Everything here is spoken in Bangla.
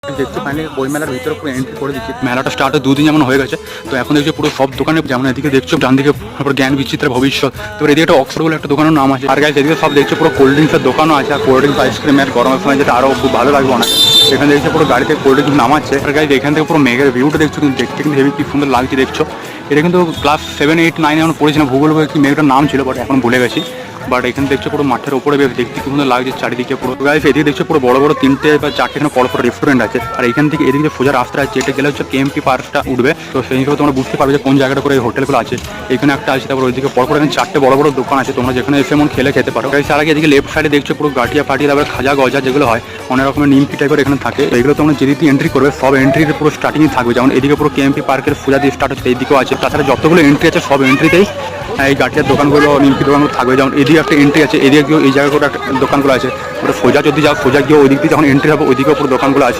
দেখতে পাইনি বইমেলার ভিতরে পুরো এন্ট্রি করে দিচ্ছি। মেলাটা স্টার্ট 2 দিন যেমন হয়ে গেছে, তো এখন দেখছি পুরো সব দোকানে, যেমন এদিকে দেখছো ডান দিকে জ্ঞান বিচিত্রের ভবিষ্যৎ, তো এদিকে একটা অক্সফোর্ড বলে একটা দোকানের নাম আছে। আর গাইস এদিকে সব দেখছো পুরো কোল্ড ড্রিঙ্কসের দোকানও আছে, আর কোল্ড ড্রিঙ্কস আইসক্রিমের গরমের সময় যেটা আরো খুব ভালো লাগবে অনেক। এখানে দেখছো পুরো গাড়িতে কোল্ড ড্রিঙ্কস নামাচ্ছে। আর গাইস এখান থেকে পুরো মেঘের ভিউটা দেখছো, কিন্তু দেখতে কিন্তু হেভি কি সুন্দর লাগছে দেখছো। এটা কিন্তু ক্লাস 7, 8, 9 এখন পড়েছিলাম ভূগোল বই, কি মেঘটার নাম ছিল, বাট এখন ভুলে গেছি। বাট এখানে দেখছো পুরো মাঠের উপরে বেশ দেখতে কি সুন্দর লাগছে চারিদিকে পুরো। গাইস এদিকে দেখছো পুরো বড় বড় 3টে বা 4টে এখানে পর রেস্টুরেন্ট আছে। আর এখান থেকে এদিকে যে সোজা রাস্তা আছে, এটা গেলে হচ্ছে কেএমপি পার্কটা উঠবে। তো সেই হিসেবে তোমরা বুঝতে পারবে যে কোন জায়গাটা করে এই হোটেলগুলো আছে। এখানে একটা আছে, তারপর ওইদিকে পরপর এখানে 4টে বড় বড় দোকান আছে, তোমরা যেখানে এসে মন খেলে খেতে পারো। গাইস আর আগে এদিকে লেফট সাইডে দেখছো পুরো গাটিয়া ফাটিয়া, তারপর খাজা গজা যেগুলো হয় অনেক রকমের নিমকি টাইপের এখানে থাকে। তো এগুলো তোমরা যেদিকে এন্ট্রি করবে সব এন্ট্রিতে পুরো স্টার্টিংই থাকবে। যেমন এদিকে পুরো কেএমপি পার্কের সোজা দিয়ে স্টার্ট হচ্ছে, এইদিকেও আছে। তাছাড়া যতগুলো এন্ট্রি আছে সব এন্ট্রিতেই এই গাটিয়ার দোকানগুলো, নিমকি দোকানগুলো থাকবে। যেমন এদিকে একটা এন্ট্রি আছে, এদিকে গিয়েও এই জায়গাগুলো দোকানগুলো আছে। ওটা সোজা যদি যাও, সোজা গিয়ে ওই দিক দিয়ে যখন এন্ট্রি হবে ওইদিকেও পুরো দোকানগুলো আছে।